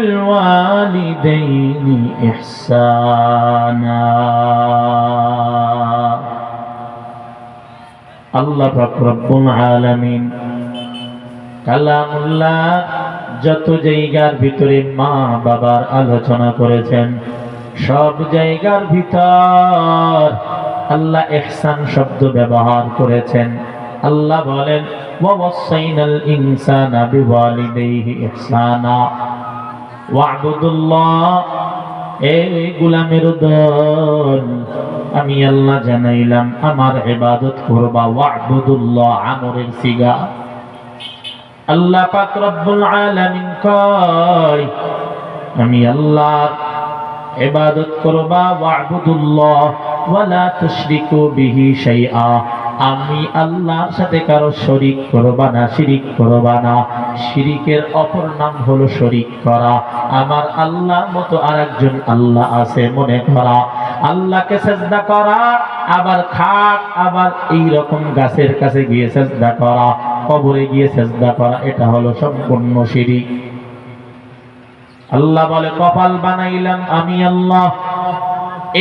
وبالوالدين إحسانا আল্লাহ পাক রব্বুল আলামিন কালামুল্লাহ যত জায়গার ভিতরে মা বাবার আলোচনা করেছেন সব জায়গার ভিতর আল্লাহ ইহসান শব্দ ব্যবহার করেছেন। আল্লাহ বলেন ওয়াসাইনাল ইনসানা বিওয়ালিদাইহি ইহসানা ওয়া'বুদুল্লাহ। এই গোলামের দল আমি আল্লাহ জানাইলাম আমার ইবাদত করবা। ওয়া'বুদুল্লাহ আমরের সিগা। আল্লাহ পাক রব্বুল আলামিন কয় আমি আল্লাহর ইবাদত করবা। ওয়া'বুদুল্লাহ ওয়ালা তুশরিকু বিহি শাইআ। আমি আল্লাহর সাথে কারো শরীক করবা না, শিরিক করবা না। শিরিকের অপর নাম হলো শরীক করা। আমার আল্লাহর মতো আরেকজন আল্লাহ আছে মনে করা। আল্লাহকে সিজদা করা, আবার খাট, আবার এই রকম গাছের কাছে গিয়ে সিজদা করা, কবরে গিয়ে সিজদা করা, এটা হলো সম্পূর্ণ শিরিক। আল্লাহ বলে কপাল বানাইলাম আমি আল্লাহ।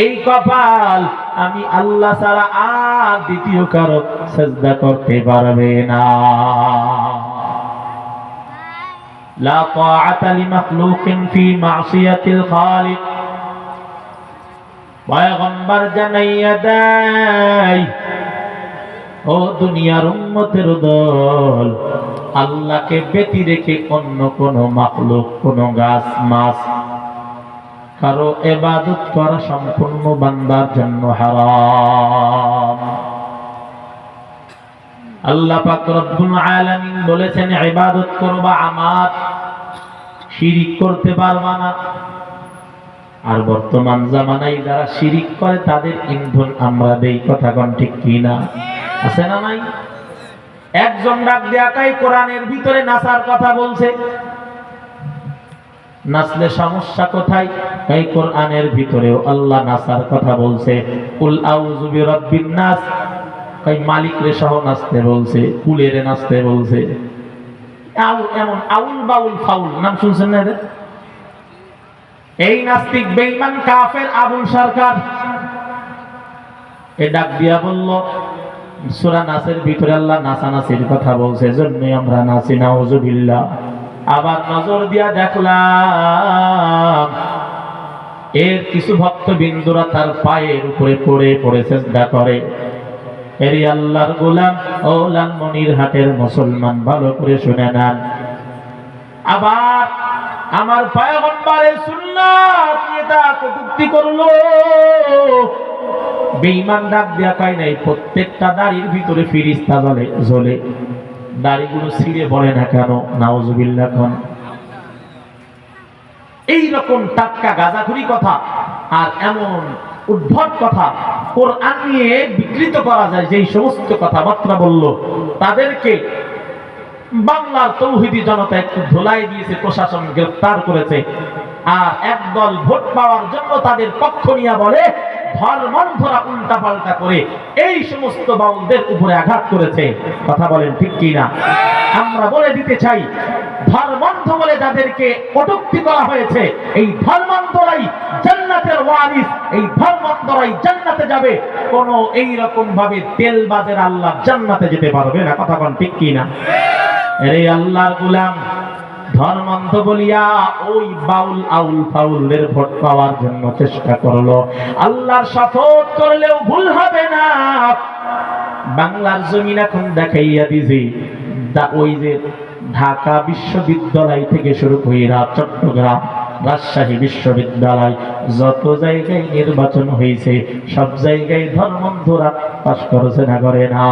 এই কপাল আমি আল্লাহ ছাড়া আর দ্বিতীয় কারো সিজদা করতে পারবে না। লা তাআতা লিমাখলুকিন ফি মাসিয়াতিল খালিক। পয়গম্বর জানাইয়া দেয় ও দুনিয়ার উম্মতের দল, আল্লাহকে ব্যতি রেখে অন্য কোন মাখলুক, কোন গাছ, মাছ কারো ইবাদত করা সম্পূর্ণ বান্দার জন্য হারাম। আল্লাহ পাক রব্বুল আলামিন বলেছেন ইবাদত করবা আমার, শিরিক করতে পারবা না। আর বর্তমান জামানায় যারা শিরিক করে তাদের ইন্ধন আমরা দেই, কথা কোন ঠিক কি না? আছে না নাই? একজন ডাক দেয়া কাই কোরআনের ভিতরে নাসার কথা বলছে। নাচলে সমস্যা কোথায়? এই কোরআনের ভিতরেও আল্লাহ নাসার কথা বলছে। কুল আউযু বিরাব্বিন নাস, কই মালিক রে সহ নাচতে বলছে, কুলেরে নাচতে বলছে। এমন আউল বাউল ফাউল নাম শুনছেন না? এই নাস্তিক বেঈমান কাফের আবুল সরকার এ ডাক দিয়া বলল সূরা নাসের ভিতরে আল্লাহ নাচানাচির কথা বলছে, জন্যই আমরা নাচি, নাউযুবিল্লাহ। আবার নজর দিয়া দেখলাম এর কিছু ভক্তবিন্দুরা তার পায়ের উপরে পড়ে পড়ে সিজদা করে। এরি আল্লাহর গোলাম ও লালমনিরহাটের মুসলমান, ভালো করে শুনে নেন। আবার আমার পয়গম্বরের সুন্নাত নিয়ে তা কটূক্তি করলো। বেঈমান ডাক দেয়া কয় নাই প্রত্যেকটা দাড়ির ভিতরে ফেরেশতা জ্বলে, দাড়িগুলো ছিঁড়ে পড়ে না কেন? নাউযুবিল্লাহ। কোন এইরকম টাটকা গাঁজাখুরি কথা আর এমন উদ্ভট কথা কোরআন নিয়ে বিকৃত করা যায়, যেই সমস্ত কথাবার্তা বলল তাদেরকে বাংলার তৌহিদি জনতা একটু ধোলাই দিয়েছে, প্রশাসন গ্রেফতার করেছে। আর একদল ভোট পাওয়ার জন্য তাদের পক্ষ নিয়ে বলে ধর্মান্ধরা উল্টা পাল্টা করে এই সমস্ত বাউলদের উপরে আঘাত করেছে। কথা বলেন ঠিক কি না? আমরা বলে দিতে চাই ধর্মান্ধ বলে যাদেরকে কটূক্তি করা হয়েছে, এই ধর্মান্ধরাই জান্নাতের ওয়ারিস, এই ধর্মান্ধরাই জান্নাতে যাবে। কোন এই রকম ভাবে তেলবাজের আল্লাহ জান্নাতে যেতে পারবে না। কথা বলেন ঠিক কি না? আরে আল্লাহর গোলাম ধর্মান্ধ বলিয়া ওই বাউল আউল ফাউলদের ভোট পাওয়ার জন্য চেষ্টা করলো। আল্লাহর শপথ করলেও ভুল হবে না। বাংলার জমিন এখন দেখাইয়া দিছি, ওই যে ঢাকা বিশ্ববিদ্যালয় থেকে শুরু করে চট্টগ্রাম, রাজশাহী বিশ্ববিদ্যালয়, যত জায়গায় নির্বাচন হয়েছে সব জায়গায় ধর্মান্ধরা পাস করেছে না করে না?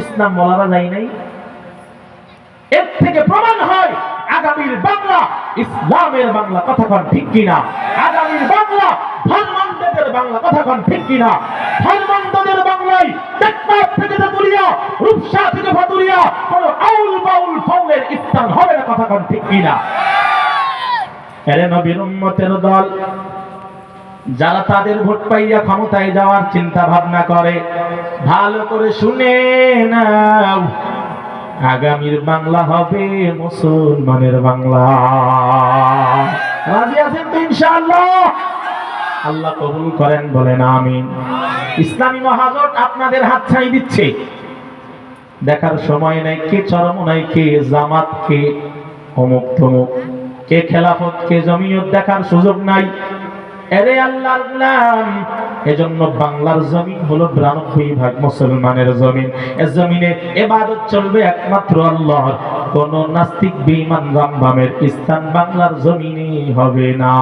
ইসলাম বলা যায় নাই? এর থেকে প্রমাণ হয় আগামীর বাংলা ইসলামের বাংলা। কথা কোন ঠিক কিনা? আগামীর বাংলা ধর্মান্ধদের বাংলা। কথা কোন ঠিক কিনা? ধর্মান্ধদের বাংলায় টেকনাফ থেকে তেতুলিয়া, রূপসা থেকে ভাদুরিয়া কোন আউল বাউল ফাউলের স্থান হবে না। কথা কোন ঠিক কিনা? এরে নবীর উম্মতের দল, যারা তাদের ভোট পাইয়া ক্ষমতায় যাওয়ার চিন্তা ভাবনা করে ভালো করে শুনে নাও। আগামীর বাংলা হবে মুসলমানের বাংলা। রাজি আছেন তো ইনশাআল্লাহ? আল্লাহ কবুল করেন, বলেন আমিন। ইসলামী মহাজোট আপনাদের হাত ছাই দিচ্ছে, দেখার সময় নাই কে চরমনাই, কে জামাত, কে অমুক তমুক, কে খেলাফত, কে জমিয়ত, দেখার সুযোগ নাই। এরে আল্লাহর নাম, এজন্য বাংলার জমিন হলো 92% মুসলমানের জমিন। এ জমিনে ইবাদত চলবে একমাত্র আল্লাহর। কোন নাস্তিক বেঈমান রামবামের স্থান বাংলার জমিনে হবে না।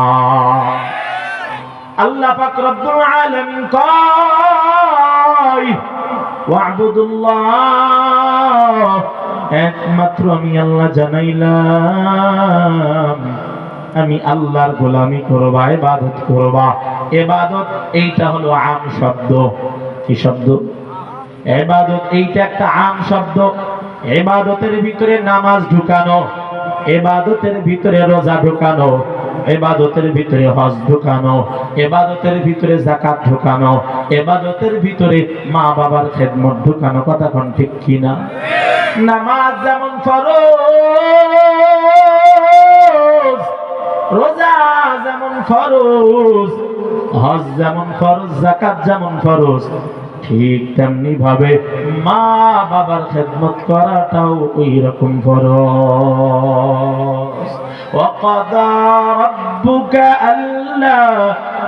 আল্লাহ পাক রব্বুল আলামিন কয় ওয়া'বুদুল্লাহ, একমাত্র আমি আল্লাহ জানাইলাম, আমি আল্লাহর গোলামি করবা, ইবাদত করবা। ইবাদত এইটা হলো আম শব্দ। কি শব্দ? ইবাদত এইটা একটা আম শব্দ। ইবাদতের ভিতরে নামাজ ঢুকানো, ইবাদতের ভিতরে রোজা ঢুকানো, ইবাদতের ভিতরে হজ ঢুকানো, ইবাদতের ভিতরে যাকাত ঢুকানো, ইবাদতের ভিতরে মা বাবার খেদমত ঢুকানো। কথা কোন ঠিক কিনা? নামাজ যেমন ফরজ, রোজা যেমন ফরজ, হজ যেমন ফরজ, যাকাত যেমন ফরজ, ঠিক তেমনি ভাবে মা বাবার খেদমত করাটাও ওই রকম ফরজ। وَقَضَى رَبُّكَ أَلَّا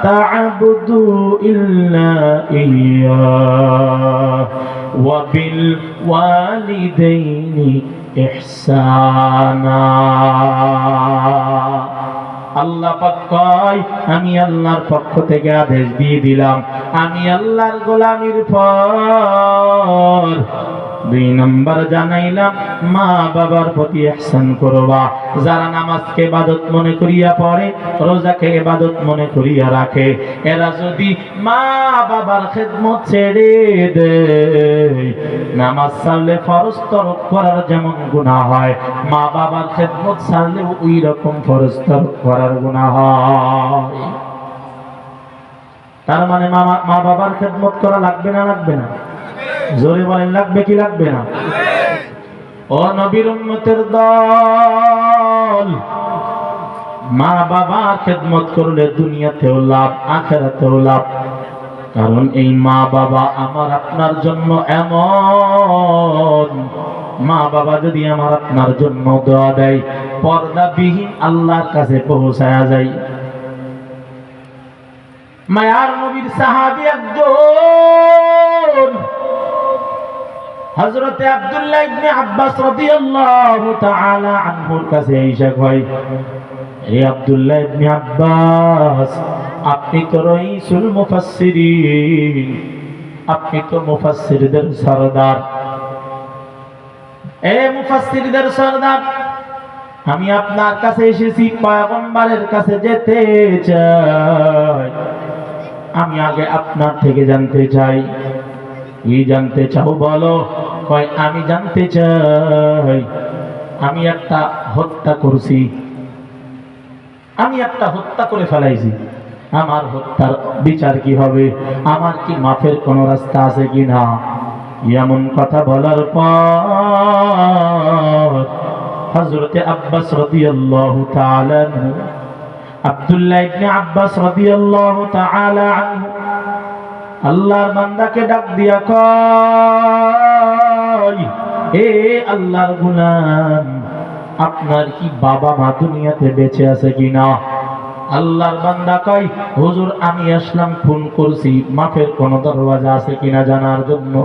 تَعْبُدُوا إِلَّا إِيَّاهُ وَبِالْوَالِدَيْنِ إِحْسَانًا। আল্লাহ পাক কয় আমি আল্লাহর পক্ষ থেকে আদেশ দিয়ে দিলাম, আমি আল্লাহর গোলামির পর 2 নম্বর জানাইলাম মা বাবার প্রতি ইহসান করবা। যারা নামাজকে ইবাদত মনে করিয়া পড়ে, রোজাকে ইবাদত মনে করিয়া রাখে, এরা যদি মা বাবার খেদমত ছেড়ে দেয়, নামাজ ছাড়লে ফরজ তরক করার যেমন গুনাহ হয়, মা বাবার খেদমত ছাড়লে ওই রকম ফরজ তরক করার গুনাহ হয়। তার মানে মা বাবার খেদমত করা লাগবে না? লাগবে না? জোরে বলেন, লাগবে কি লাগবে না? ও নবীর উম্মতের দল, মা বাবার খেদমত করলে দুনিয়াতেও লাভ, আখিরাতেও লাভ। কারণ এই মা বাবা আমার আপনার জন্য এমন, মা বাবা যদি আমার আপনার জন্য দোয়া দেয়, পর্দাবিহীন আল্লাহর কাছে পৌঁছায়া যায়। মায়ার নবীর সাহাবী একজন হযরতে আব্দুল্লাহ ইবনে আব্বাস রাদিয়াল্লাহু তাআলা আনহুর কাছে এসে কয়, হে আব্দুল্লাহ ইবনে আব্বাস, আপনি তো রাইসুল মুফাসসিরিন, আপনি তো মুফাসসিরদের সরদার। এ মুফাসসিরদের সরদার, আমি আপনার কাছে এসেছি পয়গম্বরের কাছে যেতে চাই। আমি আগে আপনার থেকে জানতে চাই। কি জানতে চাও বলো? কয় আমি জানতে চাই, আমি একটা হত্যা করছি, আমি একটা হত্যা করে ফেলাইছি, আমার হত্যার বিচার কি হবে? আমার কি মাফের কোনো রাস্তা আছে কি না? এমন কথা বলার পর হযরতে আব্বাস রাদিয়াল্লাহু তাআলা আনহু, আব্দুল্লাহ ইবনে আব্বাস রাদিয়াল্লাহু তাআলা আনহু আল্লাহর বান্দাকে ডাক দিয়া কয়, হে আল্লাহর গোলাম, আপনার কি বাবা মা দুনিয়াতে বেঁচে আছে কিনা? আল্লাহর বান্দা কয়, হুজুর আমি আসলাম ফোন করছি, মাফের কোন দরওয়াজা আছে কিনা জানার জন্য।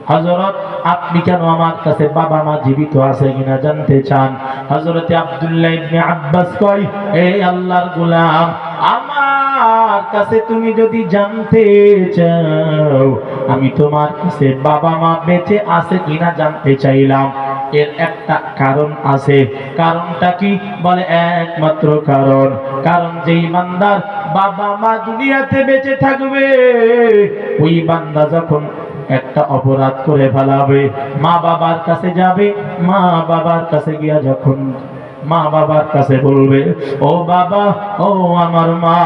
হযরত আপনি কেন আমার কাছে বাবা মা জীবিত আছে কিনা জানতে চান? হযরতে আব্দুল্লাহ ইবনে আব্বাস কয়, হে আল্লাহর গোলাম, আমার কাছে তুমি যদি জানতে চাও, আমি তোমার কাছে বাবা মা বেঁচে আছে কিনা জানতে চাইলাম। এর একটা কারণ আছে। কারণটা কি? বলে একমাত্র কারণ যেই বান্দার বাবা মা দুনিয়াতে বেঁচে থাকবে, ওই বান্দা যখন একটা অপরাধ করে ফেলাবে, মা বাবার কাছে যাবে, মা বাবার কাছে গিয়া যখন মা বাবার কাছে বলবে, ও বাবা, ও আমার মা,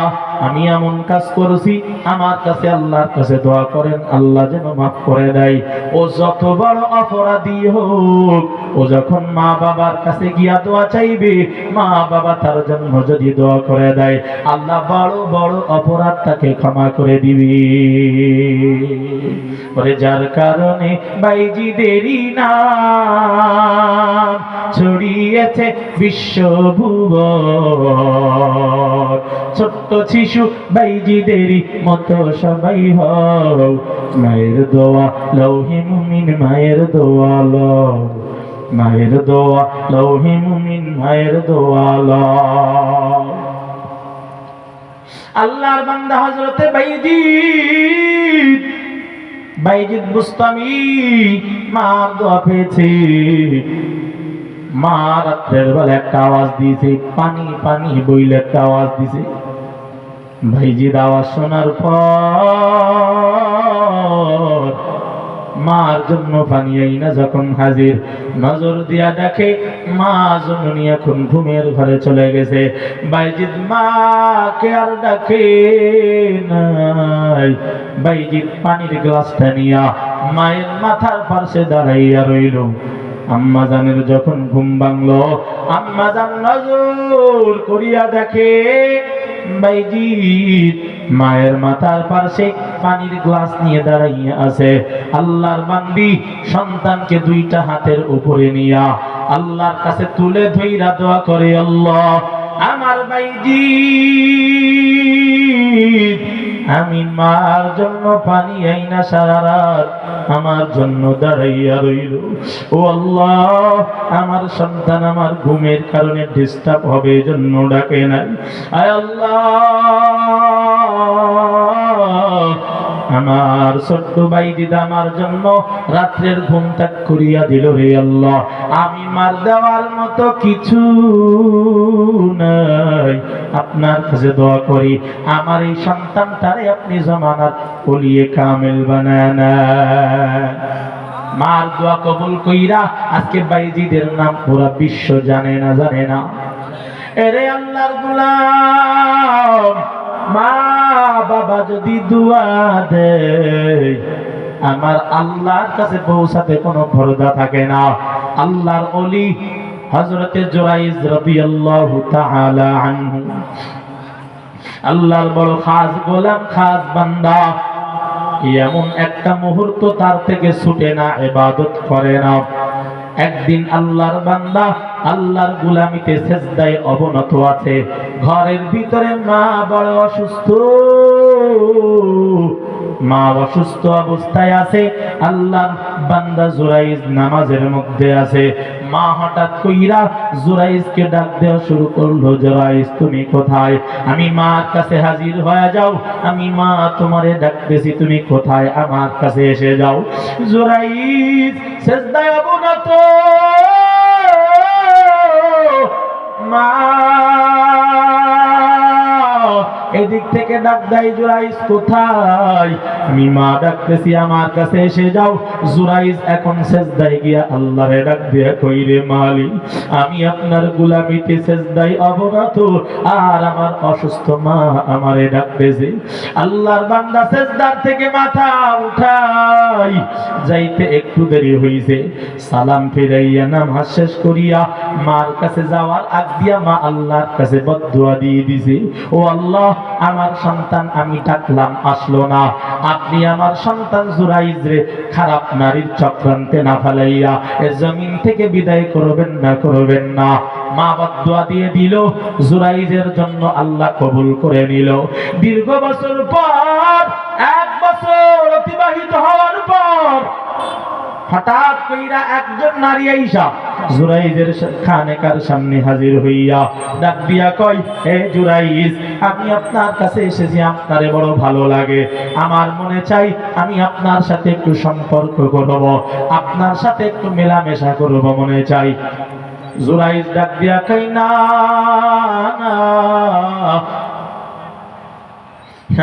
আমি এমন কাজ করেছি, আমার কাছে আল্লাহর কাছে দোয়া করেন, আল্লাহ যেন মাফ করে দেয়। ও যত বড় অপরাধী হোক, ও যখন মা বাবার কাছে গিয়া দোয়া চাইবে, মা বাবা তার জন্য যদি দোয়া করে দেয়, আল্লাহ বড় বড় অপরাধ তাকে ক্ষমা করে দিবে। যার কারণে বাইজিদেরই নাম ছড়িয়েছে বিশ্বভুবন। ছোট্ট শিশু বাইজিদেরই মতো সবাই হও, মায়ের দোয়া লৌহে মুমিন, মায়ের দোয়া লও, মায়ের দোয়া লৌহে মুমিন, মায়ের দোয়া লও। আল্লাহর বান্দা হযরতে বাইজিদ বুস্তামি মার দোয়া পেয়েছে। মা রাত্রের বেলা একটা আওয়াজ দিয়েছে, পানি পানি বইলে একটা আওয়াজ দিয়েছে। বাইজিদ আওয়াজ শোনার পর মার জন্য পানি আইনা যখন হাজির, নজর দিয়া দেখে মা জননী এখন ঘুমের ঘরে চলে গেছে। বাইজিদ মাকে আর ডাকে নাই। বাইজিদ পানির গ্লাসটা নিয়া মায়ের মাথার পাশে দাঁড়াইয়া রইল। আম্মা জানের যখন ঘুম ভাঙলো, আম্মা জান নজর করিয়া দেখে বাইজিদ মায়ের মাথার পাশে পানির গ্লাস নিয়ে দাঁড়াইয়া আছে। আল্লাহর বান্দি সন্তানকে দুইটা হাতের উপরে নিয়া আল্লাহর কাছে তুলে ধইরা দোয়া করে, আল্লাহ আমার বাইজিদ আমি মার জন্য পানি আইনা সারা রাত আমার জন্য দাঁড়াইয়া রইল। ও আল্লাহ আমার সন্তান আমার ঘুমের কারণে ডিস্টার্ব হবে এজন্য ডাকে নাই। আয় আল্লাহ আমার ছোট্ট বাইজিদ আমার জন্য রাত্রের ঘুম ত্যাগ করিয়া দিল। হে আল্লাহ আমি মার দেওয়ার মতো কিছু নাই, আপনার কাছে দোয়া করি আমার এই সন্তানটারে আপনি জামানাত ওলিয়ে কামেল বানান। মার দোয়া কবুল কইরা আজকে বাইজিদের নাম পুরা বিশ্ব জানে না, জানে না। এরে আল্লাহর গোলাম, মা বাবা যদি দোয়া দেয় আমার আল্লাহর কাছে পৌঁছাতে কোনো ভরসা থাকে না। আল্লাহর ওলি হযরতে জুরাইজ রাদিয়াল্লাহু তাআলা আনহু আল্লাহর বড় খাস গোলাম, খাস বান্দা, এমন একটা মুহূর্ত তার থেকে ছুটে না, ইবাদত করে না। একদিন আল্লাহর বান্দা আল্লাহর গোলামিতে সেজদায় অবনত আছে। ঘরের ভিতরে মা বড় অসুস্থ, মা অসুস্থ অবস্থায় আছে। আল্লাহর বান্দা জুরাইজ নামাজের মধ্যে আছে। মা হঠাৎ কইরা জুরাইজকে ডাক দেওয়া শুরু করলো, জুরাইজ তুমি কোথায়? আমি মার কাছে হাজির হয়ে যাও, আমি মা তোমারে ডাকতেছি, তুমি কোথায়? আমার কাছে এসে যাও। জুরাইজ সেজদায় অবনত, মা এদিক থেকে ডাক দেয়, জুরাইজ কোথায়? আমি মা ডাকতেছি, আমার কাছে এসে যাও। জুরাইজ এখন সেজদায় গিয়া আল্লাহরে ডাক দিয়া কইরে, মালিক আমি আপনার গোলামিতে সেজদায় অবনত, আর আমার অসুস্থ মা আমারে ডাকতেছে। আল্লাহর বান্দা সেজদার থেকে মাথা উঠাই যাইতে একটু দেরি হইছে। সালাম ফিরাইয়া নামাজ শেষ করিয়া মার কাছে যাওয়ার আগ দিয়া মা আল্লাহর কাছে বদদুয়া দিয়ে দিছে, ও আল্লাহ আমার সন্তান আমি ডাকলাম আসলো না, আপনি আমার সন্তান জুরাইজরে খারাপ নারীর চক্রান্তে না ফেলাইয়া এ জমিন থেকে বিদায় করবেন না, করবেন না। মা বদদুয়া দিয়ে দিল, জুরাইজের জন্য আল্লাহ কবুল করে নিল। দীর্ঘ বছর পর, 1 বছর অতিবাহিত হওয়ার পর হঠাৎ কইরা একজন নারী আইসা জুরাইজের খানেকার সামনে হাজির হইয়া ডাক দিয়া কয়, হে জুরাইজ আমি আপনার কাছে এসেছি, আপনারে বড় ভালো লাগে, আমার মনে চাই আমি আপনার সাথে একটু সম্পর্ক করব, আপনার সাথে একটু মেলামেশা করব মনে চাই। জুরাইজ ডাক দিয়া কয়, না না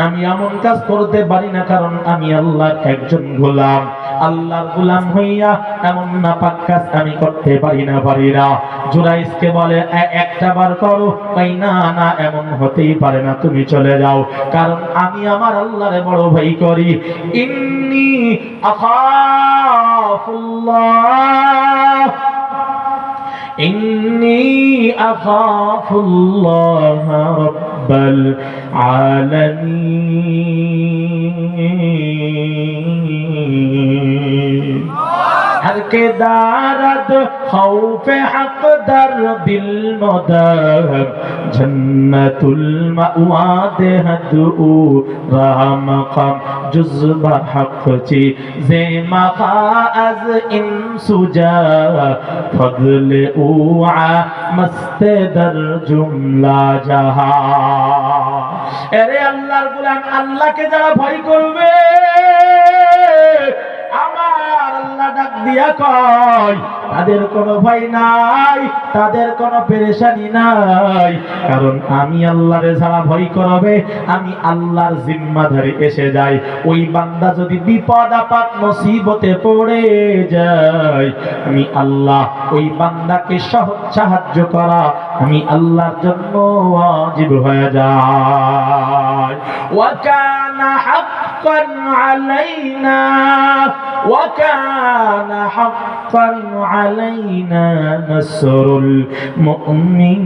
আমি এমন কাজ করতে পারি না, কারণ আমি আল্লাহর একজন গোলাম। আল্লাহর গোলাম হইয়া এমন নাপাক কাজ আমি করতে পারি না। জুরাইজকে বলে একটা বার করো, কই না না, এমন হতেই পারে না, তুমি চলে যাও, কারণ আমি আমার আল্লাহরে বড় ভয় করি। ইন্নী আখাফুল্লাহ, ইন্নী আখাফুল্লাহ রাব্বাল আলামিন। हर के दारद खौफे हक दर दिल मदर जन्नतुल मअवा दे हदू राम कम जुज़्बा हक ची जे मखा अज इन सुजा फضل उआ मस्ते दर जुमला जहा। अरे अल्लाहर गुलाम, अल्लाह के जरा भय करबे, আমার আল্লাহ ডাক দিয়া কয় তাদের কোনো ভয় নাই, তাদের কোনো পেরেশানি নাই, কারণ আমি আল্লাহরে যারা ভয় করবে, আমি আল্লাহর জিম্মাদারি এসে যাই। ওই বান্দা যদি বিপদ আপদ মুসিবতে পড়ে যায়, আমি আল্লাহ ওই বান্দাকে সাহায্য করা আমি আল্লাহর জন্য ওয়াজিব হয়ে যায়। ওয়া কানা হাক্কান আলাইনা, ওয়া কানা হাক্কান আলাইনা নাসরুল মুমিনিন।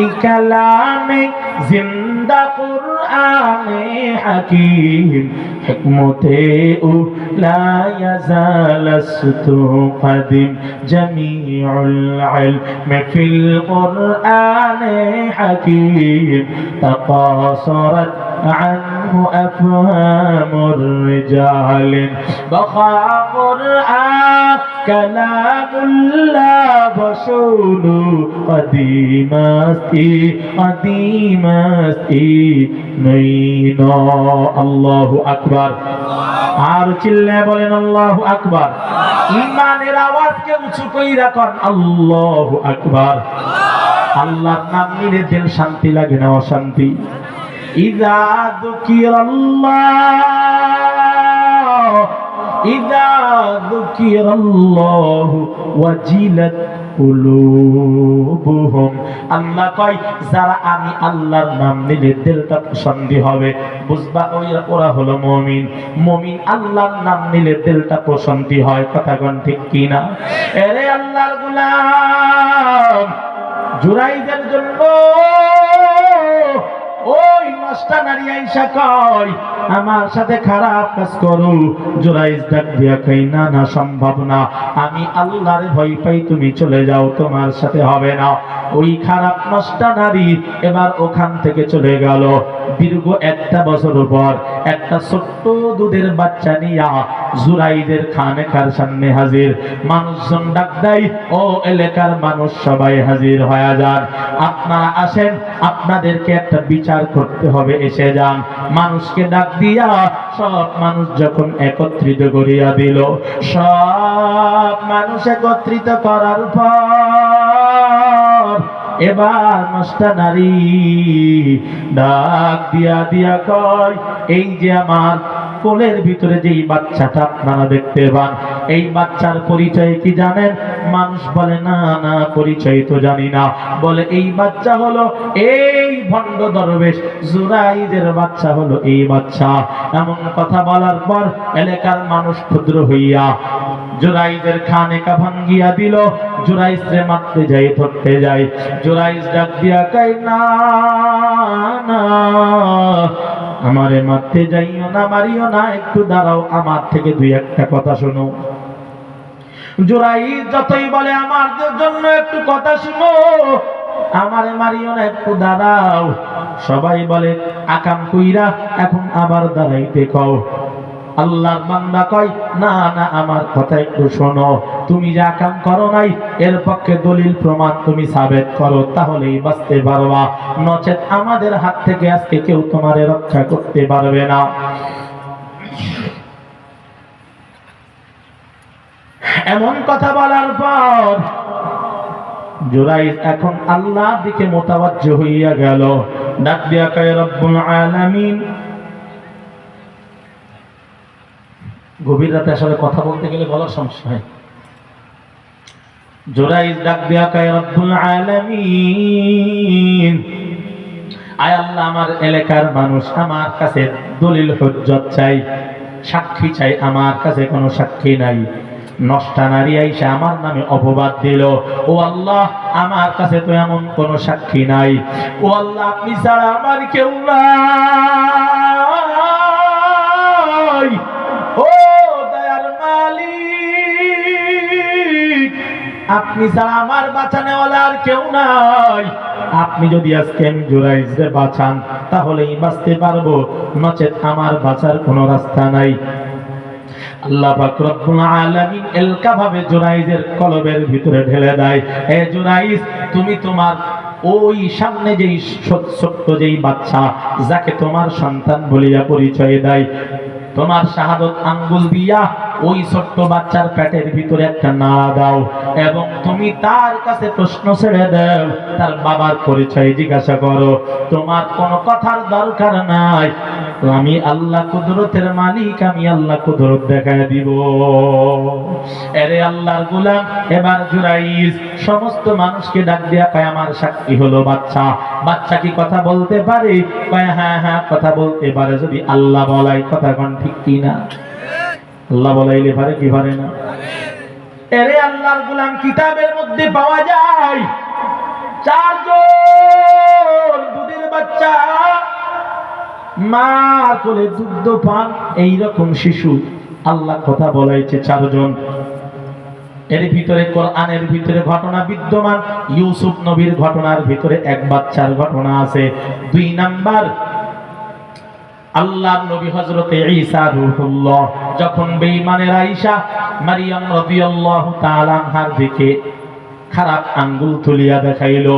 এই কালামে জিন্দা কুরআনে হাকিম হিকমতে ও লা ইয়াজালাস্তু কাদিম জামিউল ইলম ফিল কুরআনে হাকিম তাকাসারাত আনহু আফহামুর রিজাল বাখা কুরআন কালামুল্লাহ বশুলু কদিমাস্তি কদিমাস্তি নইনো। আল্লাহু আকবার। আর চিল্লায় বলেন আল্লাহু আকবার। ঈমানের আওয়াজকে উঁচু কইরা কোন আল্লাহু আকবার। আল্লাহর নাম নিলে দিল শান্তি লাগে না অশান্তি। ইযা যুকিরাল্লাহ, ইযা যুকিরাল্লাহু ওয়াজিলাত কুলুবুহুম। আল্লাহ কয় যারা আমি আল্লাহর নাম নিলে দিলটা প্রশান্তি হবে, বুঝবা ওরা হলো মুমিন। মুমিন আল্লাহর নাম নিলে দিলটা প্রশান্তি হয়। কথা কোন ঠিক কি না? আরে আল্লাহর গোলাম, জুরাইজের জন্য ওই নষ্টা নারী আইসা কয় আমার সাথে খারাপ কাজ করো। জুরাইজ ডাক দিয়া কই না না, সম্ভব না, আমি আল্লাহর ভয় পাই, তুমি চলে যাও, তোমার সাথে হবে না। ওই খারাপ নষ্টা নারী এবার ওখান থেকে চলে গেল। দীর্ঘ একটা বছর পর একটা ছোট্ট দুধের বাচ্চা নিয়া জুরাইজের খানেকার সামনে হাজির। মানুষজন ডাক দেয়, ও এলাকার মানুষ সবাই হাজির হয়ে যান, আপনারা আসেন, আপনাদেরকে একটা বিচার করতে হবে, এসে যান। মানুষকে ডাক দিয়া সব মানুষ যখন একত্রিত করিয়া দিল, সব মানুষ একত্রিত করার পর এবার নষ্টা নারী ডাক দিয়া দিয়া কয় এই যে আমার কোলের ভিতরে যেই বাচ্চাটা আপনারা দেখতে পান, এই বাচ্চার পরিচয় কি জানেন? মানুষ বলে না না, পরিচয় তো জানি না। বলে এই বাচ্চা হলো এই ভণ্ড দরবেশ জুরাইজের বাচ্চা, হলো এই বাচ্চা। এমন কথা বলার পর এলাকার মানুষ ক্ষুদ্র হইয়া জুরাইজের খানেকা ভাঙ্গিয়া দিল। জুরাইজরে মারতে যাই, ধরতে যাই। জুরাইজ ডাক দিয়া কয় না না, আমারে মারতে যাইও না, মারিও না, একটু দাঁড়াও, আমার থেকে দুই একটা কথা শোনো। জুরাইজ যতই বলে আমার জন্য একটু কথা শুনো, আমারে মারিও না, একটু দাঁড়াও। সবাই বলে আকাম কইরা এখন আবার দাঁড়াইতে কও। আল্লাহর বান্দা কয় না না, আমার কথা একটু শোনো, তুমি যা কাম করো নাই এর পক্ষে দলিল প্রমাণ তুমি সাবেত করো, তাহলেই বাঁচতে পারবা, নচেত আমাদের হাত থেকে আজকে কেউ তোমারে রক্ষা করতে পারবে না। এমন কথা বলার পর জুরাইজ এখন আল্লাহর দিকে মোতাওয়াজ্জহ হইয়া গেল, ডাক দিয়া কয় রব্বুল আলামিন। গভীর রাতে আসলে কথা বলতে গেলে বলার সমস্যা হয়। জুরাইজ ডাক দিয়া কয় রব্বুল আলামিন, আয় আল্লাহ, আমার এলাকার মানুষ আমার কাছে দলিল হুজ্জত চাই, সাক্ষী চাই, আমার কাছে কোনো সাক্ষী নাই। নষ্টা নারী আইসা আমার নামে অপবাদ দিল, ও আল্লাহ আমার কাছে তো এমন কোনো সাক্ষী নাই। ও আল্লাহ, আপনি ছাড়া আমার কেউ নাই। ও দয়ার মালিক, আপনি ছাড়া আমার বাঁচানেওয়ালা আর কেউ নাই। আপনি যদি আজকে আমি জুরাইজকে বাঁচান তাহলেই বাঁচতে পারবো, নচেত আমার বাঁচার কোনো রাস্তা নাই। আল্লাহ পাক রব্বুল আলামিন এলকা ভাবে জুরাইজের কলবের ভিতরে ঢেলে দেয়, হে জুরাইজ, তুমি তোমার ওই সামনে যেই ছোট্ট যেই বাচ্চা যাকে তোমার সন্তান বলিয়া পরিচয় দেয়, তোমার শাহাদত আঙ্গুল দিয়া ওই ছোট্ট বাচ্চার পেটের ভিতরে একটা নাড়া দাও এবং তুমি তার কাছে প্রশ্ন ছেড়ে দাও, তার বাবার পরিচয় জিজ্ঞাসা করো। তোমার কোনো কথার দরকার নাই, তো আমি আল্লাহ কুদরতের মালিক, আমি আল্লাহ কুদরত দেখায় দিব। এরে আল্লাহর গোলাম, এবার জুরাইজ সমস্ত মানুষকে ডাক দিয়া কয়, আমার সাক্ষী হলো বাচ্চা। বাচ্চা কি কথা বলতে পারে? কয় হ্যাঁ হ্যাঁ কথা বলতে পারে, যদি আল্লাহ বলাই কথা কোন ঠিক কিনা? আল্লাহ বলাইলে পারে কি পারে না? এরে আল্লাহর গোলাম, কিতাবের মধ্যে পাওয়া যায় 4 জন দুধের বাচ্চা, মার কোলে দুগ্ধ পান এইরকম শিশু আল্লাহ কথা বলাইছে 4 জন। এর ভিতরে কোরআনের ভিতরে ঘটনা বিদ্যমান, ইউসুফ নবীর ঘটনার ভিতরে এক বাচ্চার ঘটনা আছে। 2 নাম্বার, আল্লাহর নবী হযরতে ঈসা রূহুল্লাহ যখন বেঈমানের আয়েশা মারইয়াম রাদিয়াল্লাহু তাআলা আনহার দিকে খারাপ আঙ্গুল তুলিয়া দেখাইল,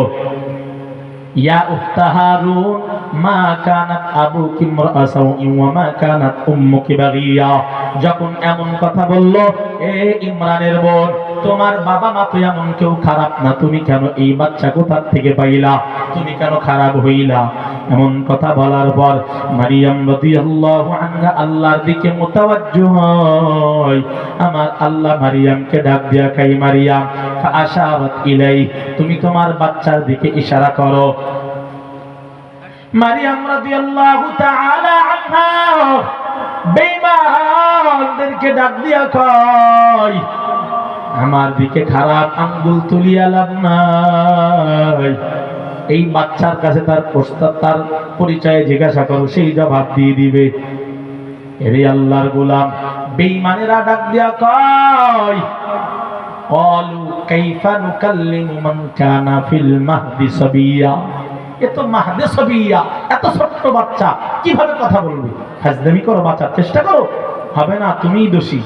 ইয়া উখতা হারুন মা কানাত আবুকি ইমরাআ সাউইন ওয়া মা কানাত উম্মুকি বাগিয়া, যখন এমন কথা বলল, এ ইমরানের বোন, তোমার বাবা মা তো এমন কেউ খারাপ না, তুমি কেন এই বাচ্চা কোথা থেকে পাইলা? তুমি কেন খারাপ হইলা? এমন কথা বলার পর মারিয়াম রাদিয়াল্লাহু আনহা আল্লাহর দিকে মুতাওয়াজ্জিহ হয়। আমার আল্লাহ মারিয়ামকে ডাক দিয়া কয়, মারিয়াম, ফাআশারাত ইলাই, তুমি তোমার বাচ্চার দিকে ইশারা করো। মারিয়াম রাদিয়াল্লাহু তাআলা আনহা বেঈমানদেরকে ডাক দিয়া কয়, আমার দিকে খারাপ আঙ্গুল তুলিয়া লাভ নাই। এই বাচ্চার কাছে তার প্রস্তাব, তার পরিচয় জিজ্ঞাসা করো, সেই জবাব দিয়ে দিবে। এরে আল্লাহর গোলাম, বেঈমানেরা ডাক দিয়া কয়, ক্বালু কাইফা নুকাল্লিমু মান কানা ফিল মাহদি সাবিয়া, এ তো মাহদে সাবিয়া, এত ছোট্ট বাচ্চা কিভাবে কথা বলবে? ফাজলামি করো, বাঁচার চেষ্টা করো, হবে না, তুমিই দোষী।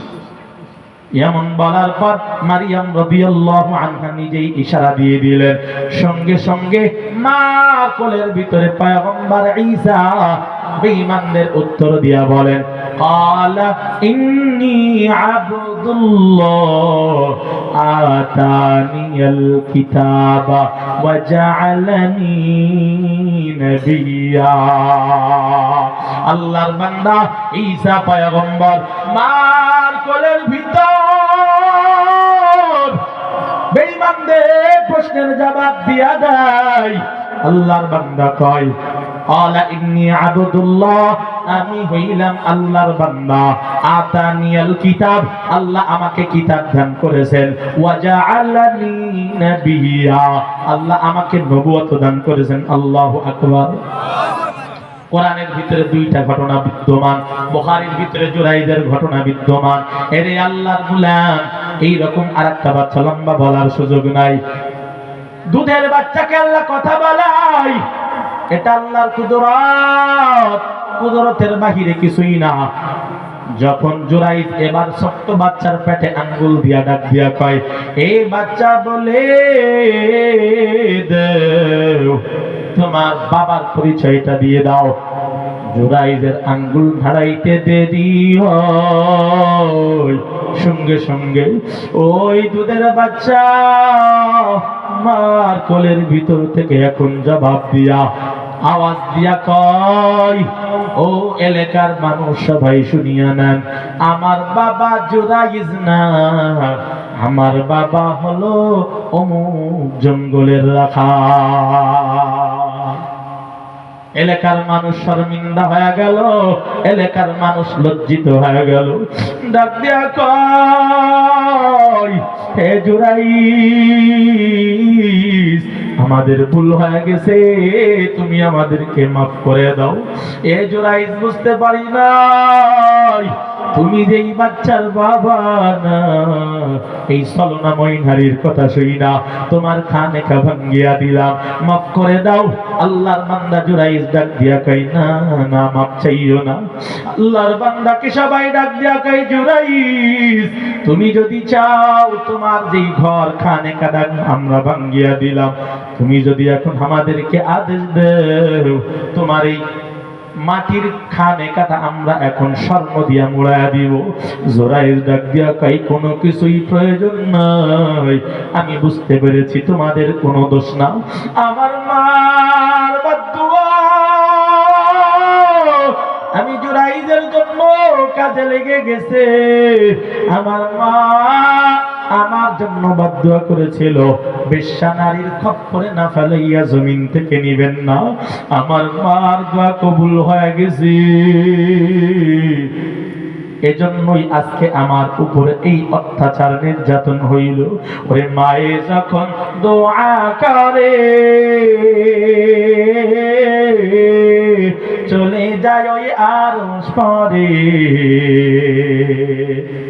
এমন বলার পর মারিয়াম রাদিয়াল্লাহু আনহা নিজেই ইশারা দিয়ে দিলেন, সঙ্গে সঙ্গে মা কোলের ভিতরে পয়গম্বর ঈসা বেঈমানদের উত্তর দিয়া বলেন, ক্বালা ইন্নী আবদুল্লাহ আতানিয়াল কিতাবা ওয়া জাআলানি নবিয়্যা। আল্লাহর বান্দা ঈসা পয়গম্বর মার কোলের ভিতর বেঈমানদের প্রশ্নের জবাব দিয়া দেয়। আল্লাহর বান্দা কয়, ক্বালা ইন্নী আবদুল্লাহ, আমি হইলাম আল্লাহর বান্দা, আতানিয়াল কিতাব, আল্লাহ আমাকে কিতাব দান করেছেন, ওয়া জাআলানি নবিয়্যা, আল্লাহ আমাকে নবুয়ত দান করেছেন। আল্লাহু আকবার। কোরআনের ভিতরে 2টা ঘটনা বিদ্যমান, বুখারীর ভিতরে জুরাইজের ঘটনা বিদ্যমান। এরে আল্লাহর গোলাম, এই রকম আরেকটা বাচ্চা, লম্বা বলার সুযোগ নাই, দুধের বাচ্চাকে আল্লাহ কথা বলায়, এটা আল্লাহর কুদরত, কুদরতের বাহিরে কিছুই না। যখন জুরাইজ এবার ছোট্ট বাচ্চার পেটে আঙ্গুল দিয়া ডাক দিয়া কয়, এই বাচ্চা বলে দাও তোমার বাবার পরিচয়টা দিয়ে দাও। জুরাইজের আঙ্গুল ধারাইতে দেরি হয়, সঙ্গে সঙ্গে ওই দুধের বাচ্চা মার কোলের ভিতর থেকে এখন জবাব দিয়া আওয়াজ দিয়া কয়, ও এলাকার মানুষ সবাই শুনিয়া নেন, আমার বাবা জুরাইজ না, আমার বাবা হলো অমুক জঙ্গলের রাখা। এলাকার মানুষ শর্মিন্দা হয়ে গেল, এলাকার মানুষ লজ্জিত হয়ে গেল। ডাক দিয়া কয়, হে জুরাইজ, আমাদের ভুল হয়ে গেছে, তুমি আমাদেরকে মাফ করে দাও। এ জুরাইজ বুঝতে পারি নাই তুমি যেই বাচ্চার বাবা না, এই ছলনাময় নারীর কথা শুই না তোমার খানেকা ভাঙ্গিয়া দিলাম, মাফ করে দাও। আল্লাহর বান্দা জুরাইজ ডাক দিয়া কই, না না, মাফ চাইও না। আল্লাহর বান্দাকে সবাই ডাক দিয়া কই, জুরাইজ তুমি যদি চাও তোমার যেই ঘর খানেকা ডাক আমরা ভাঙ্গিয়া দিলাম, তুমি যদি এখন আমাদেরকে আদেশ দাও তোমার এই মাটির খানেকাটা আমরা এখন স্বর্ণ দিয়া মুড়াইয়া দিব। জুরাইজ ডাক দিয়া কই, কোনো কিছুই প্রয়োজন নাই, আমি বুঝতে পেরেছি তোমাদের কোনো দোষ না, আমার মার বদদুয়া আমি জুরাইজের জন্য কাজে লেগে গেছে। আমার মা আমার জন্য বদদুয়া করেছিল, বেশ্যা নারীর খপ্পরে না ফেলাইয়া জমিন থেকে নিবেন না। আমার মার দোয়া কবুল হয়ে গেছে, এজন্যই আজকে আমার উপরে এই অত্যাচার নির্যাতন হইল। ওরে মায়ে যখন দোয়া করে চলে যায় ওই আরশ পারে,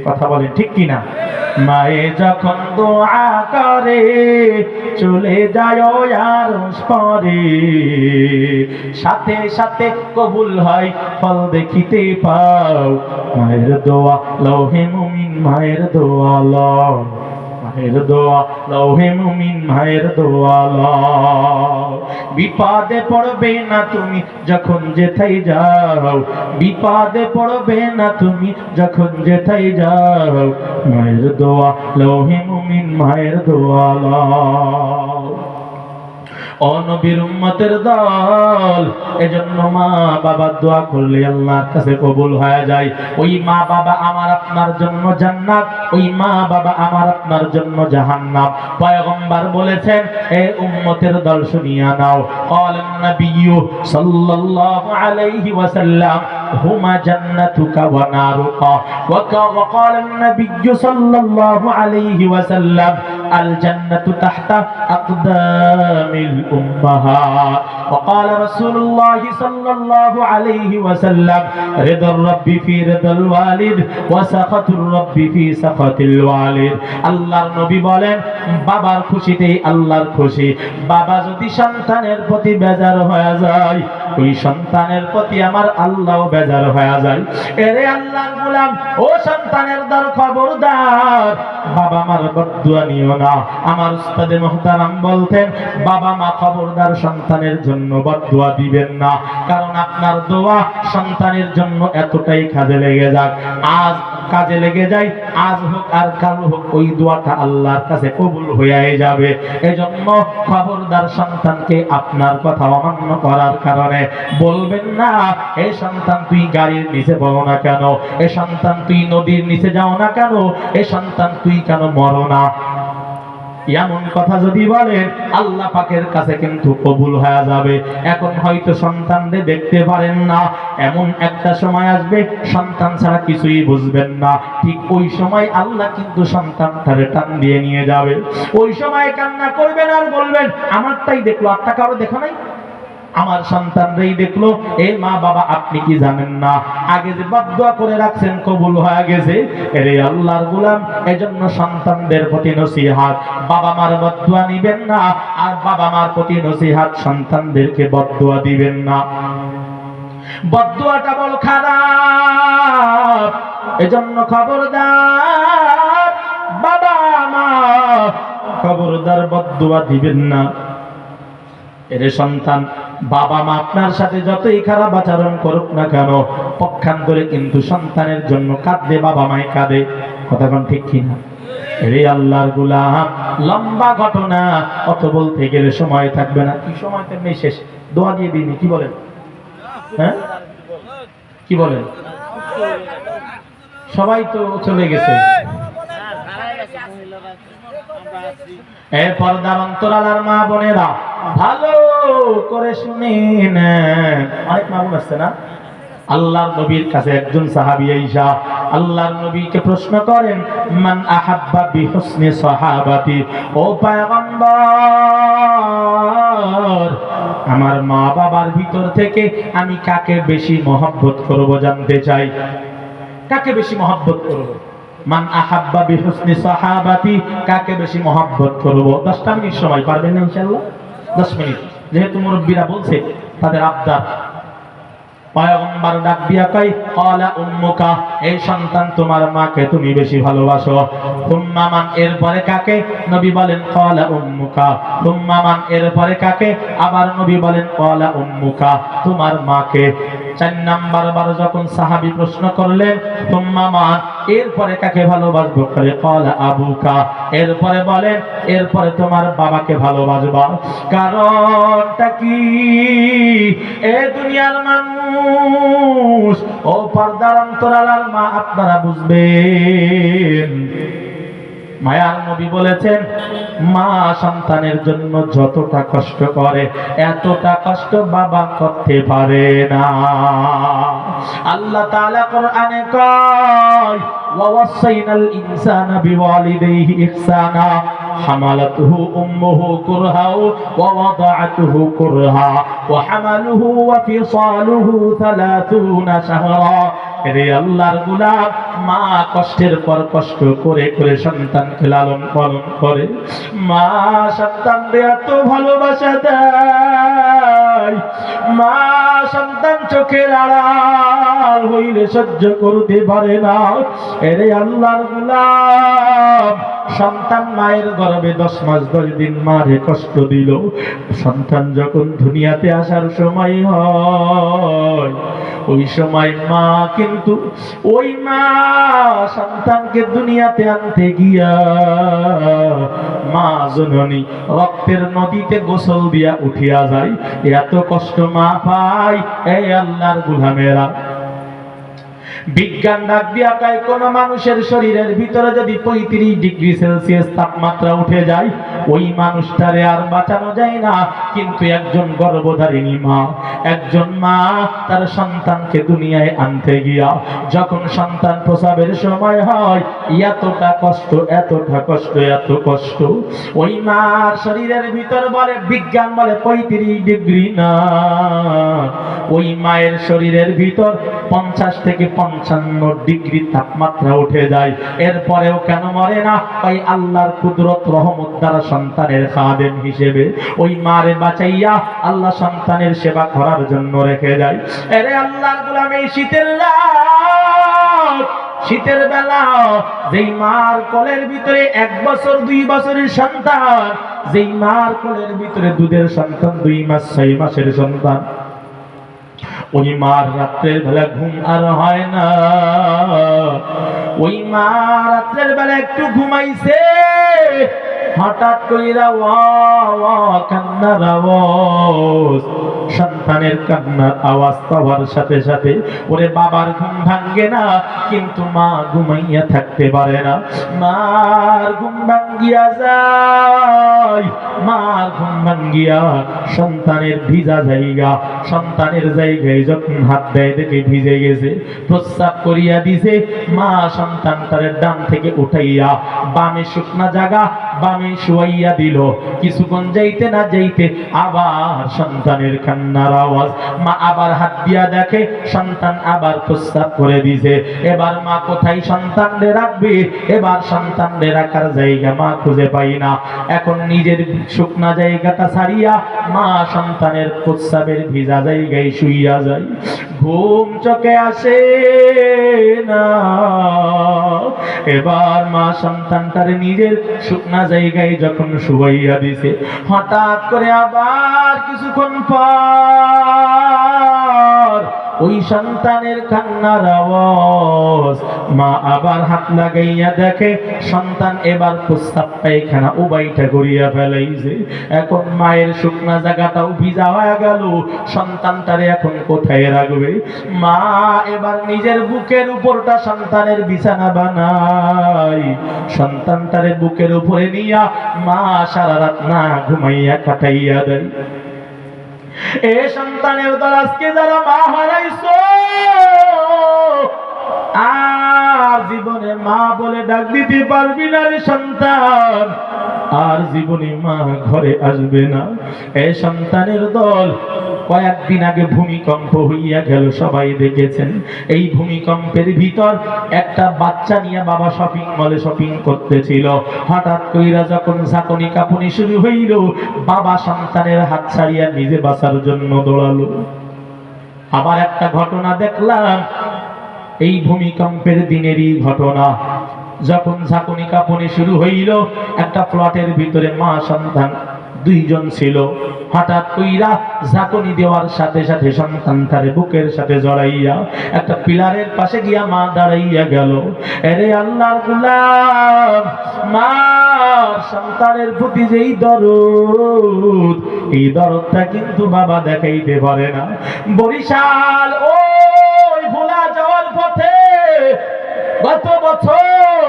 কথা বলেন ঠিক কিনা? মায়ে যখন দোয়া করে চলে যায় ওই আরশ পারে, সাথে সাথে কবুল হয় ফল দেখিতে পাও। মায়ের দোয়া লৌহে মুমিন, মায়ের দোয়া লও, মায়ের দোয়া লৌহে মুমিন, মায়ের দোয়া লও। বিপদে পড়বে না তুমি যখন যেথায় যাও, বিপদে পড়বে না তুমি যখন যেথায় যাও, মায়ের দোয়া লৌহে মুমিন, মায়ের দোয়া লও। ও নবীর উম্মতের দল, এজন্য মা বাবা দোয়া করলে আল্লাহর কাছে কবুল হয়ে যায়। ওই মা বাবা আমার আপনার জন্য জান্নাত, ওই মা বাবা আমার আপনার জন্য জাহান্নাম। পয়গম্বর বলেছেন, এ উম্মতের দল শুনিয়া নাও, ক্বালান নবিয়্যু সাল্লাল্লাহু আলাইহি ওয়াসাল্লাম হুমা জান্নাতুকা ওয়া নারুকা, ওয়া ক্বালান নবিয়্যু সাল্লাল্লাহু আলাইহি ওয়াসাল্লাম আল জান্নাতু তাহতা আকদামিল উম্মাহাত, ওয়া ক্বালা রাসূলুল্লাহ সাল্লাল্লাহু আলাইহি ওয়াসাল্লাম রিদার রাব্বি ফি রিদাল ওয়ালিদ ওয়া সাখাতুর রাব্বি ফি সাখাতিল ওয়ালিদ। আল্লাহর নবী বলেন, বাবার খুশিতেই আল্লাহর খুশি। বাবা যদি সন্তানের প্রতি বেজার হয়ে যায়, ওই সন্তানের প্রতি আমার আল্লাহও বেজার হয়ে যায়। এরে আল্লাহর গোলাম, ও সন্তানের দল খবরদার, বাবা মার বদদুয়া নিও না। আমার উস্তাদে মুহতারাম বলতেন, বাবা মা খবরদার সন্তানের জন্য বদদুয়া দিবেন না, কারণ আপনার দোয়া সন্তানের জন্য এতটাই কাজে লেগে যাক, আজ কাজে লেগে যায়, আজ হোক আর কাল হোক, ওই দোয়াটা আল্লাহর কাছে কবুল হয়ে যাবে। এজন্য খবরদার সন্তানকে আপনার কথা অমান্য করার কারণে বলবেন না, এ সন্তান তুই গাড়ির নিচে পড়ো না কেন, এ সন্তান তুই নদীর নিচে যাও না কেন, এ সন্তান তুই কেন মরো না। এমন কথা যদি বলেন, আল্লাহ পাকের কাছে কিন্তু কবুল হয়ে যাবে। এখন হয়তো সন্তানদের দেখতে পারেন না, এমন একটা সময় আসবে সন্তান ছাড়া কিছুই বুঝবেন না, ঠিক ওই সময় আল্লাহ কিন্তু সন্তানটারে টান দিয়ে নিয়ে যাবে। ওই সময় কান্না করবেন আর বলবেন, আমারটাই দেখলো, আপনার কারো দেখো নাই, আমার সন্তানরাই দেখলো। এ মা বাবা, আপনি কি জানেন না আগে যে বদদুয়া করে রাখছেন কবুল হয়ে গেছে? এরে আল্লাহর গোলাম, এজন্য সন্তানদের প্রতি নসিহত, বাবা মার বদদুয়া নিবেন না, আর বাবা মার প্রতি নসিহত, সন্তানদেরকে বদদুয়া দিবেন না। বদদুয়াটা বড় খারাপ, এজন্য খবরদার বাবা মা, খবরদার বদদুয়া দিবেন না। এরে সন্তান, বাবা মা আপনার সাথে যতই খারাপ আচরণ করুক না কেন, পক্ষান্তরে কিন্তু সন্তানের জন্য কাঁদে, বাবা মাই কাঁদে। কথাক্ষণ ঠিক কিনা? রে আল্লাহর গোলাম, লম্বা ঘটনা, অত বলতে গেলে সময় থাকবে না। কি সময় তেমনি শেষ, দোয়া দিয়ে দিইনি, কি বলেন? হ্যাঁ কি বলেন? সবাই তো চলে গেছে। পর্দার অন্তরালার মা বোনেরা ভালো করে শুনেন, অনেক মা বোন আসছে না? আল্লাহর নবীর কাছে একজন সাহাবী আইসা আল্লাহর নবীকে প্রশ্ন করেন, মান আহাব্বা বিহুসনি সাহাবাতি, ও পয়গম্বর, আমার মা বাবার ভিতর থেকে আমি কাকে বেশি মহব্বত করব জানতে চাই। কাকে বেশি মহব্বত করব? মান আহাব্বা বিহুসনি সাহাবাতি, কাকে বেশি মহব্বত করব? 10টা মিনিট সময়, পারবেন না ইনশাআল্লাহ? 10 মিনিট, যেহেতু মুরব্বীরা বলছে তাদের আবদার। পয়গম্বর ডাক দিয়া কয়, ক্বালা উম্মুকা, এই সন্তান তোমার মাকে তুমি বেশি ভালোবাসো। তুম্মা মান, এরপরে কাকে? নবী বলেন ক্বালা উম্মুকা। তুম্মা মান, এরপরে কাকে? আবার নবী বলেন ক্বালা উম্মুকা, তোমার মাকে। 4 নাম্বার বার যখন সাহাবী প্রশ্ন করলেন তুম্মা মান, এরপরে কাকে ভালোবাসবো? বলে ক্বালা আবুকা। এরপরে বলেন এরপরে তোমার বাবাকে ভালোবাসবা। কারণটা কি? এ দুনিয়ার মানুষ, ও পর্দার অন্তরালার মা, আপনারা বুঝবেন। মায়ার নবী বলেছেন, মা সন্তানের জন্য যতটা কষ্ট করে এতটা কষ্ট বাবা করতে পারে না। আল্লাহ তাআলা কোরআনে কয়, ওয়া ওয়াসাইনাল ইনসানা বিওয়ালিদাইহি ইহসানা, হামালাতুহু উম্মুহু কুরহা ওয়া ওয়াদাআতুহু কুরহা ওয়া হামালুহু ওয়া ফিসালুহু 30 শাহরা। রে আল্লাহর গোলাম, মা কষ্টের পর কষ্ট করে করে সন্তানকে লালন পালন করে। মা সন্তানকে এত ভালোবাসা দেয়, মা সন্তান চোখের আড়াল হইলে সহ্য করতে পারে না। রে আল্লাহর গোলাম, সন্তান মায়ের গর্ভে 10 মাস 10 দিন মারে কষ্ট দিল। সন্তান যখন দুনিয়াতে আসার সময় হয়, ওই সময় মা কিন্তু ওই মা সন্তানকে দুনিয়াতে আনতে গিয়া মা জননী রক্তের নদীতে গোসল দিয়া উঠিয়া যায়। এত কষ্ট মা পায়। এই আল্লাহর গোলামেরা, বিজ্ঞান ডাক দিয়া কয়, কোন মানুষের শরীরের ভিতরে যদি 35 ডিগ্রি সেলসিয়াস তাপমাত্রা উঠে যায়, ওই মানুষটারে আর বাঁচানো যায় না। কিন্তু একজন গর্ভধারিণী মা, একজন মা তার সন্তানকে দুনিয়ায় আনতে গিয়া যখন সন্তান প্রসবের সময় হয়, এতটা কষ্ট, এতটা কষ্ট, এত কষ্ট। ওই মার শরীরের ভিতর বলে, বিজ্ঞান বলে 35 ডিগ্রি না, ওই মায়ের শরীরের ভিতর 50 থেকে 55 ডিগ্রি তাপমাত্রা উঠে যায়। এরপরেও কেন মরে না? তাই আল্লাহর কুদরত রহমত দ্বারা সন্তানের খাদেম হিসেবে ওই মারে বাঁচাইয়া আল্লাহ সন্তানের সেবা করার জন্য রেখে যায়। আরে আল্লাহর গোলাম, এই শীতের রাত, শীতের বেলা, যেই মার কোলের ভিতরে 1 বছর 2 বছরের সন্তান, যেই মার কোলের ভিতরে দুধের সন্তান 2 মাস 6 মাসের সন্তান, ওই মার রাত্রের বেলা ঘুম আর হয় না। ওই মা রাত্রের বেলা একটু ঘুমাইছে, হঠাৎ কইরা ওয়া ওয়া কান্নার আওয়াজ, সন্তানের কান্নার আওয়াজ পাওয়ার সাথে সাথে ওরে বাবার ঘুম ভাঙ্গে না, কিন্তু মা ঘুমাইয়া থাকতে পারে না। মার ঘুম ভাঙ্গিয়া যায়, মার ঘুম ভাঙ্গিয়া সন্তানের ভিজা জায়গা, সন্তানের জায়গায় যখন হাত দেয় দেখে ভিজে গেছে, প্রস্রাব করিয়া দিছে। মা সন্তানটারে ডান থেকে উঠাইয়া বামে শুকনা জায়গা বামে শুয়াইয়া দিল। কিছুক্ষণ যাইতে না যাইতে আবার সন্তানের কান্নার আওয়াজ। মা আবার হাত দিয়া দেখে সন্তান আবার প্রস্রাব করে দিছে। এবার মা কোথায় সন্তানরে রাখবে? এবার সন্তানরে রাখার জায়গা মা খুঁজে পাই না। এখন নিজের শুকনা জায়গাটা ছাড়িয়া মা সন্তানের প্রস্রাবের ভিজা জায়গায় শুইয়া যায়। ঘুম চোখে আসে না। এবার মা সন্তানটারে নিজের শুকনা জায়গায় যখন শুয়াইয়া দিছে, হঠাৎ করে আবার কিছুক্ষণ পর ওই সন্তানের কান্নার আওয়াজ, মা আবার হাত লাগাইয়া দেখে সন্তান এবার প্রস্রাব পায়খানা উবাইটা করিয়া ফেলাইছে। এখন মায়ের শুকনা জায়গাটাও ভিজা হয়ে গেল, সন্তানটারে এখন কোথায় রাখবে? মা এবার নিজের বুকের উপরটা সন্তানের বিছানা বানায়, সন্তানটারে বুকের উপরে নিয়া মা সারা রাত না ঘুমাইয়া কাটাইয়া দেয়। এ সন্তানের দল আজকে যারা মা হারাইছো, আর জীবনে মা বলে ডাক দিতে পারবি না রে সন্তান, আর জীবনে মা ঘরে আসবে না। এই সন্তানের দল কয়েকদিন আগে ভূমিকম্প হইয়া গেল, সবাই দেখেছেন। এই ভূমিকম্পের ভিতর একটা বাচ্চা নিয়ে বাবা শপিং মলে শপিং করতেছিল, হঠাৎ কইরা যখন ঝাঁকুনি কাঁপুনি শুরু হইল, বাবা সন্তানের হাত ছাড়িয়া নিজে বাঁচার জন্য দৌড়ালো। আবার একটা ঘটনা দেখলাম, এই ভূমিকম্পের দিনেরই ঘটনা। যখন ঝাঁকুনি কাঁপুনি শুরু হইল, একটা প্লটের ভিতরে মা সন্তান দুইজন ছিল। হঠাৎ কইরা ঝাঁকুনি দেওয়ার সাথে সাথে সন্তান তার বুকের সাথে জড়াইয়া একটা পিলারের পাশে গিয়া মা দাঁড়াইয়া গেল। আরে আল্লাহর গোলাম, মা সন্তানের প্রতি যেই দরদ, এই দরদটা কিন্তু বাবা দেখাইতে পারে না। বরিশাল ওই ভোলা যাওয়ার পথে গত বছর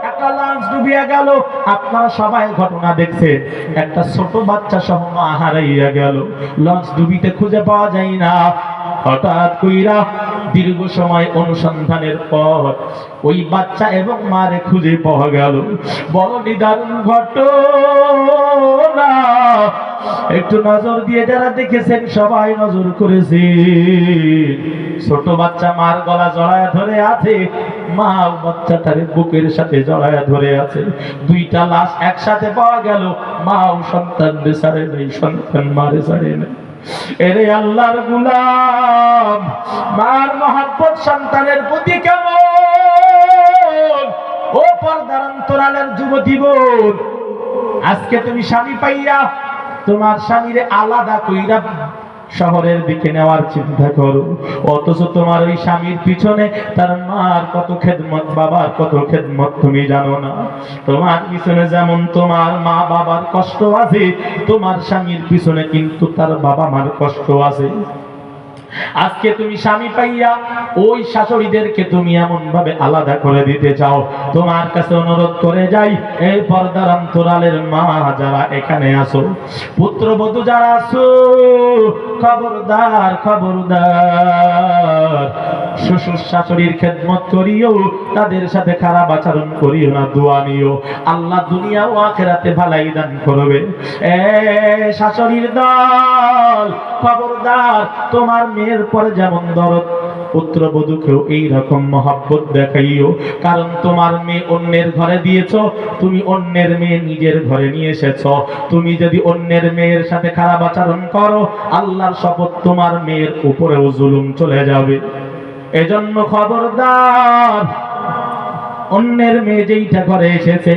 একটা লঞ্চ ডুবিয়া গেল, আপনারা সবাই ঘটনা দেখছেন। একটা ছোট বাচ্চা সহ মা হারাইয়া গেল, লঞ্চ ডুবিতে খুঁজে পাওয়া যায় না। হঠাৎ কইরা দীর্ঘ সময় অনুসন্ধানের পর ওই বাচ্চা এবং মারে খুঁজে পাওয়া গেল। বড় নিদারুণ ঘটনা, একটু নজর দিয়ে যারা দেখেছেন সবাই নজর করেছে। ছোট বাচ্চা মার গলা জড়ায় ধরে আছে, মা বাচ্চাটারে বুকের সাথে জড়ায় ধরে আছে। দুইটা লাশ একসাথে পাওয়া গেল, মা ও সন্তান ছাড়ে নেই, সন্তান মারে ছাড়ে নেই। এরে আল্লাহর গোলাম, মার মহব্বত সন্তানের প্রতি কেমন? ও পর্দার অন্তরালের যুবতী বোন, আজকে তুমি স্বামী পাইয়া তোমার স্বামীরে আলাদা কইরা শহরের দিকে নেওয়ার চিন্তা করো, অথচ তোমার ওই স্বামীর পিছনে তার মার কত খেদমত, বাবার কত খেদমত তুমি জানো না। তোমার পিছনে যেমন তোমার মা বাবার কষ্ট আছে, তোমার স্বামীর পিছনে কিন্তু তার বাবা মার কষ্ট আছে। আজকে তুমি স্বামী পাইয়া ওই শাশুড়িদেরকে তুমি এমন ভাবে আলাদা করে দিতে চাও। তোমার কাছে অনুরোধ করে যাই, এই পর্দার অন্তরালের মা যারা এখানে আসো, পুত্রবধূ যারা আসো, খবরদার খবরদার, শ্বশুর শাশুড়ির খেদমত করিও, তাদের সাথে খারাপ আচরণ করিও না, দোয়া নিও, আল্লাহ দুনিয়া ও আখিরাতে ভালাই দান করবে। এ শাশুড়ির দল, খবরদার, তোমার মেয়ের পরে যেমন দরদ, পুত্রবধূকেও এইরকম মহব্বত দেখাইও। কারণ তোমার মেয়ে অন্যের ঘরে দিয়েছ, তুমি অন্যের মেয়ে নিজের ঘরে নিয়ে এসেছ। তুমি যদি অন্যের মেয়ের সাথে খারাপ আচরণ করো, আল্লাহর শপথ তোমার মেয়ের উপরেও জুলুম চলে যাবে। এজন্য খবরদার, অন্যের মেয়ে যেইটা করে এসেছে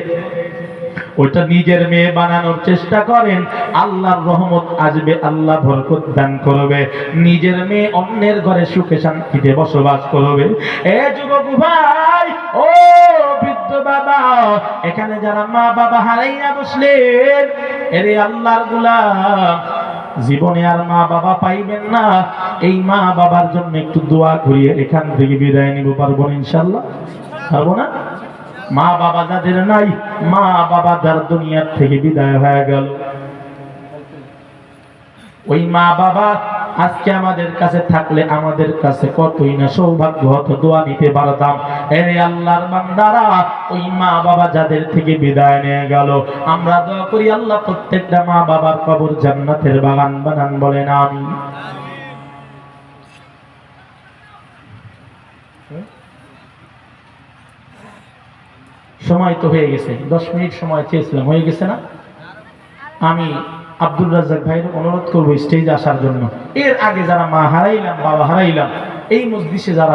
ওইটা নিজের মেয়ে বানানোর চেষ্টা করেন, আল্লাহর রহমত আসবে, আল্লাহ বরকত দান করবে। নিজের মেয়ে অন্যের ঘরে সুখে শান্তিতে বসবাস করবে। এ যুবক ভাই, ও বৃদ্ধ বাবা, এখানে যারা মা বাবা হারাইয়া বসলেন, এরে আল্লাহর গোলাম, জীবনে আর মা বাবা পাইবেন না। এই মা বাবার জন্য একটু দোয়া করিয়ে এখান থেকে বিদায় নিব, পারবো না ইনশাআল্লাহ? পারবো না? মা বাবা যাদের নাই, মা বাবা যার দুনিয়ার থেকে বিদায় হয়ে গেল, ওই মা বাবা আজকে আমাদের কাছে থাকলে আমাদের কাছে কতই না সৌভাগ্য হতো, দোয়া নিতে পারতাম। এরে আল্লাহর বান্দারা, ওই মা বাবা যাদের থেকে বিদায় নিয়ে গেল, আমরা দোয়া করি আল্লাহ প্রত্যেকটা মা বাবার কবর জান্নাতের বাগান বানান, বলেন আমিন। সময় তো হয়ে গেছে, 10 মিনিট সময় চেয়েছিলাম, হয়ে গেছে না? আমি আব্দুল রাজ্জাক ভাইয়ের অনুরোধ করবো স্টেজে আসার জন্য। এর আগে যারা মা হারাইলাম, বাবা হারাইলাম, এই মজলিসে যারা